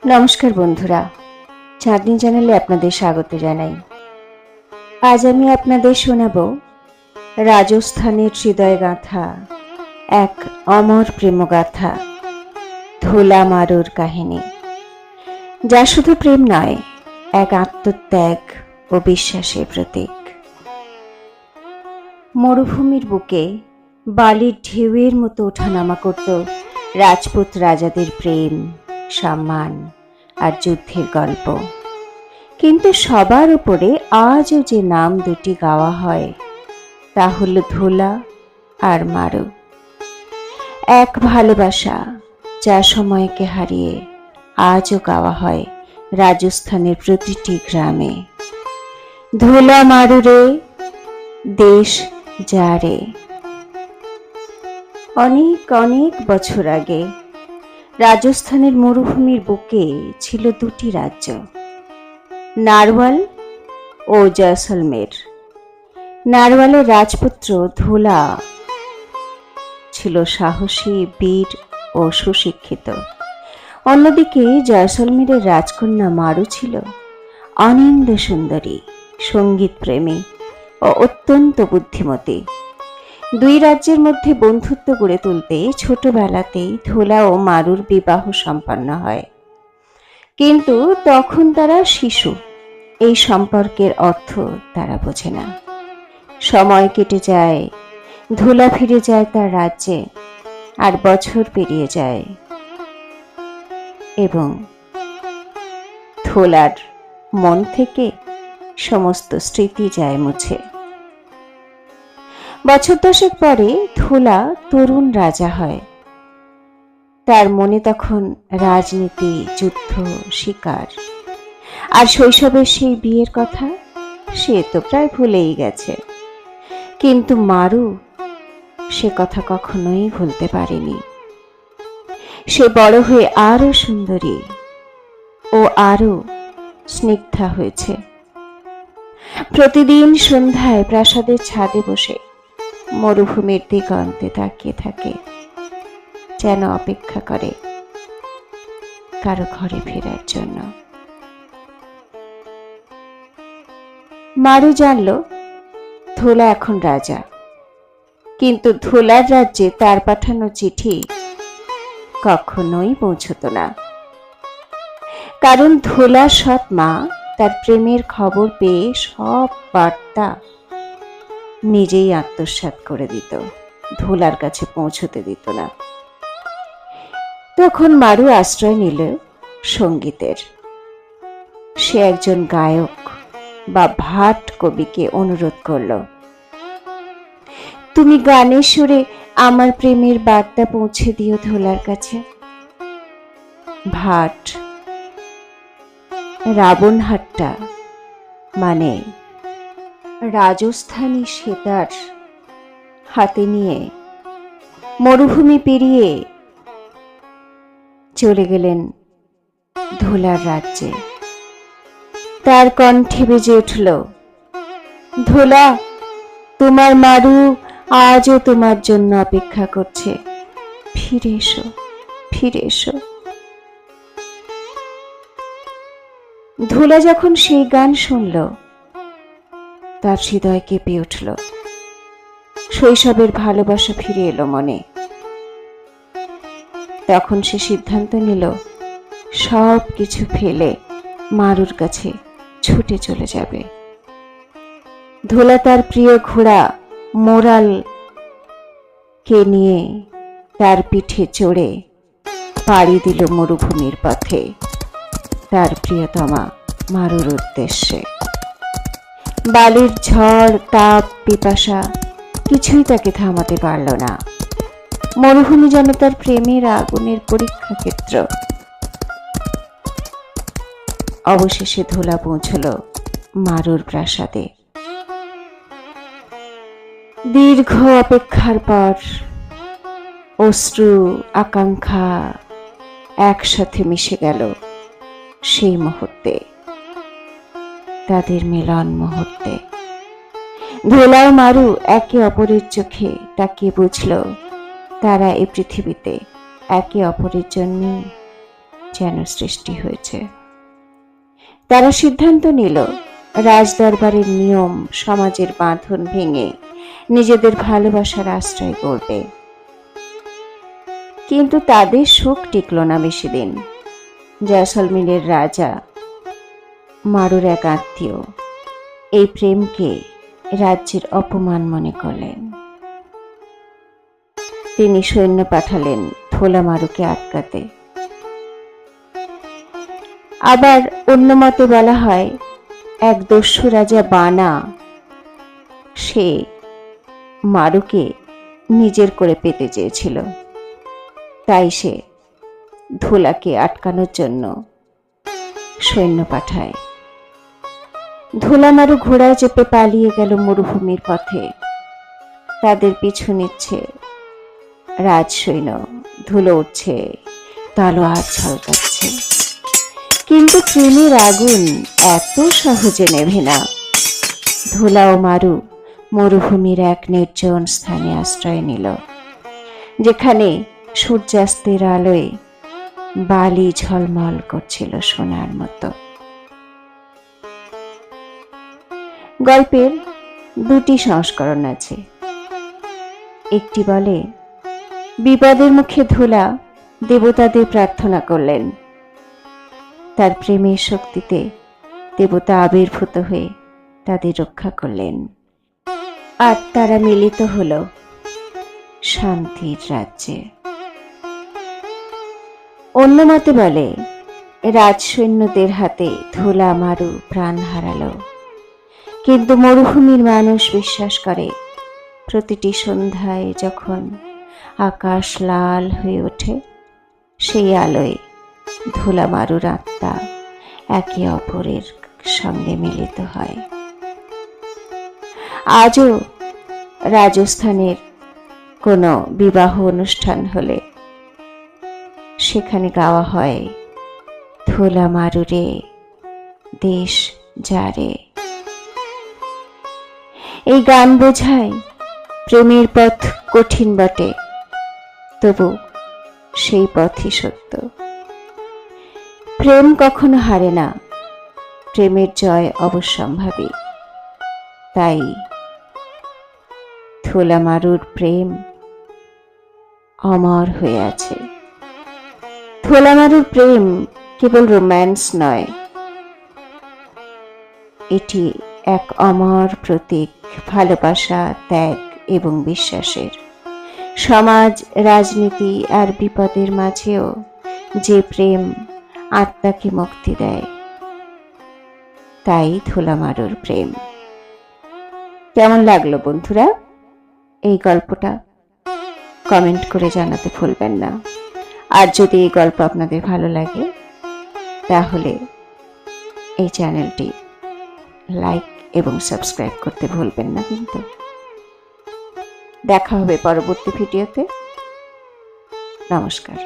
নমস্কার বন্ধুরা, চাঁদনি চ্যানেলে আপনাদের স্বাগত জানাই। আজ আমি আপনাদের শোনাব রাজস্থানের হৃদয় গাথা এক অমর প্রেমগাথা, ধোলা মারুর কাহিনী, যা শুধু প্রেম নয়, এক আত্মত্যাগ ও বিশ্বাসের প্রতীক। মরুভূমির বুকে বালির ঢেউয়ের মতো ওঠানামা করত রাজপুত রাজাদের প্রেম, সম্মান আর যুদ্ধের গল্প। কিন্তু সবার উপরে আজও যে নাম দুটি গাওয়া হয় তা হল ধোলা আর মারু। এক ভালোবাসা যা সময়কে হারিয়ে আজও গাওয়া হয় রাজস্থানের প্রতিটি গ্রামে। ধোলা মারু রে, দেশ যা রে। অনেক অনেক বছর আগে রাজস্থানের মরুভূমির বুকে ছিল দুটি রাজ্য, নারওয়াল ও জয়সলমের। নারওয়ালের রাজপুত্র ধোলা ছিল সাহসী, বীর ও সুশিক্ষিত। অন্যদিকে জয়সলমেরের রাজকন্যা মারু ছিল অনিন্দ সুন্দরী, সঙ্গীত প্রেমী ও অত্যন্ত বুদ্ধিমতী। দুই রাজ্যের মধ্যে বন্ধুত্ব গড়ে তুলতে ছোটবেলাতেই ধোলা ও মারুর বিবাহ সম্পন্ন হয়। কিন্তু তখন তারা শিশু, এই সম্পর্কের অর্থ তারা বোঝে না। সময় কেটে যায়, ধোলা ফিরে যায় তার রাজ্যে, আর বছর পেরিয়ে যায় এবং ধোলার মন থেকে সমস্ত স্মৃতি যায় মুছে। বছর দশেক পরে ধোলা তরুণ রাজা হয়। তার মনে তখন রাজনীতি, যুদ্ধ, শিকার আর শৈশবের সেই বিয়ের কথা সে তো প্রায় ভুলেই গেছে। কিন্তু মারু সে কথা কখনোই ভুলতে পারেনি। সে বড় হয়ে আরো সুন্দরী ও আরো স্নিগ্ধা হয়েছে। প্রতিদিন সন্ধ্যায় প্রাসাদের ছাদে বসে মরুভূমির দিগন্তে তাকিয়ে থাকে, যেন অপেক্ষা করে কারো ঘরে ফেরার জন্য। মারু জানল ধোলা এখন রাজা, কিন্তু ধোলার রাজ্যে তার পাঠানো চিঠি কখনোই পৌঁছত না। কারণ ধোলার সৎ মা তার প্রেমের খবর পেয়ে সব বার্তা নিজেই আত্মসাৎ করে দিত, ধোলার কাছে পৌঁছতে দিত না। তখন মারু আশ্রয় নিল সঙ্গীতের। সে একজন গায়ক বা ভাট কবিকে অনুরোধ করল, তুমি গানের সুরে আমার প্রেমের বার্তা পৌঁছে দিও ধোলার কাছে। ভাট রাবণহাট্টা মানে রাজস্থানী সেতার হাতে নিয়ে মরুভূমি পেরিয়ে চলে গেলেন ধোলার রাজ্যে। তার কণ্ঠে বেজে উঠল, ধোলা, তোমার মারু আজও তোমার জন্য অপেক্ষা করছে, ফিরে এসো, ফিরে এসো। ধোলা যখন সেই গান শুনল, তার হৃদয় কেঁপে উঠল। শৈশবের ভালোবাসা ফিরে এলো মনে। তখন সে সিদ্ধান্ত নিল সব কিছু ফেলে মারুর কাছে ছুটে চলে যাবে। ধোলা তার প্রিয় ঘোড়া মোরাল কে নিয়ে তার পিঠে চড়ে পাড়ি দিল মরুভূমির পথে, তার প্রিয়তমা মারুর উদ্দেশ্যে। বালির ঝড়, তাপ, পিপাসা কিছুই তাকে থামাতে পারল না। মরুভূমি যেন তার প্রেমের আগুনের পরীক্ষা ক্ষেত্র। অবশেষে ধোলা পৌঁছল মারুর প্রাসাদে। দীর্ঘ অপেক্ষার পর অশ্রু, আকাঙ্ক্ষা একসাথে মিশে গেল সেই মুহূর্তে, তাদের মিলন মুহূর্তে। ধোলা ও মারু একে অপরের চোখে তাকিয়ে বুঝল তারা এই পৃথিবীতে একে অপরের জন্য যেন সৃষ্টি হয়েছে। তারা সিদ্ধান্ত নিল রাজদরবারের নিয়ম, সমাজের বাঁধন ভেঙে নিজেদের ভালোবাসার আশ্রয় করবে। কিন্তু তাদের সুখ টিকল না বেশি দিন। জয়সলমীরের রাজা মারুর এক আত্মীয় এই প্রেমকে রাজ্যের অপমান মনে করলেন। তিনি সৈন্য পাঠালেন ধোলা মারুকে আটকাতে। আবার অন্য মতে বলা হয়, এক দস্যু রাজা বানা সে মারুকে নিজের করে পেতে চেয়েছিল। তাই সে ধোলাকে আটকানোর জন্য সৈন্য পাঠায়। ধোলা মারু ঘোড়ায় চেপে পালিয়ে গেল মরুভূমির পথে। তাদের পিছু নিচ্ছে রাজসৈন্য, ধুলো উঠছে, তলোয়ার ঝলকাচ্ছে। কিন্তু প্রেমের আগুন এত সহজে নেভে না। ধোলা ও মারু মরুভূমির এক নির্জন স্থানে আশ্রয় নিল, যেখানে সূর্যাস্তের আলোয় বালি ঝলমল করছিল সোনার মতো। গল্পের দুটি সংস্করণ আছে। একটি বলে, বিপদের মুখে ধোলা দেবতাদের প্রার্থনা করলেন। তার প্রেমের শক্তিতে দেবতা আবির্ভূত হয়ে তাদের রক্ষা করলেন, আর তারা মিলিত হল শান্তির রাজ্যে। অন্য মতে বলে, রাজসৈন্যদের হাতে ধোলা মারু প্রাণ হারালো। কিন্তু মরুভূমির মানুষ বিশ্বাস করে, প্রতিটি সন্ধ্যায় যখন আকাশ লাল হয়ে ওঠে, সেই আলোয় ধোলা মারুর আত্মা একে অপরের সঙ্গে মিলিত হয়। আজও রাজস্থানের কোনো বিবাহ অনুষ্ঠান হলে সেখানে গাওয়া হয়, ধোলা মারু রে দেশ যারে। এই গান বোঝায় প্রেমের পথ কঠিন বটে, তবু সেই পথই সত্য। প্রেম কখনো হারে না, প্রেমের জয় অবশ্যম্ভাবী। তাই ধোলা মারুর প্রেম অমর হয়ে আছে। ধোলা মারুর প্রেম কেবল রোম্যান্স নয়, এটি এক অমর প্রতীক ভালোবাসা, ত্যাগ এবং বিশ্বাসের। সমাজ, রাজনীতি আর বিপদের মাঝেও যে প্রেম আত্মাকে মুক্তি দেয়, তাই ধোলা মারুর প্রেম। কেমন লাগলো বন্ধুরা এই গল্পটা? কমেন্ট করে জানাতে ভুলবেন না। আর যদি এই গল্প আপনাদের ভালো লাগে, তাহলে এই চ্যানেলটি লাইক এবং সাবস্ক্রাইব করতে ভুলবেন না কিন্তু। দেখা হবে পরবর্তী ভিডিওতে। নমস্কার।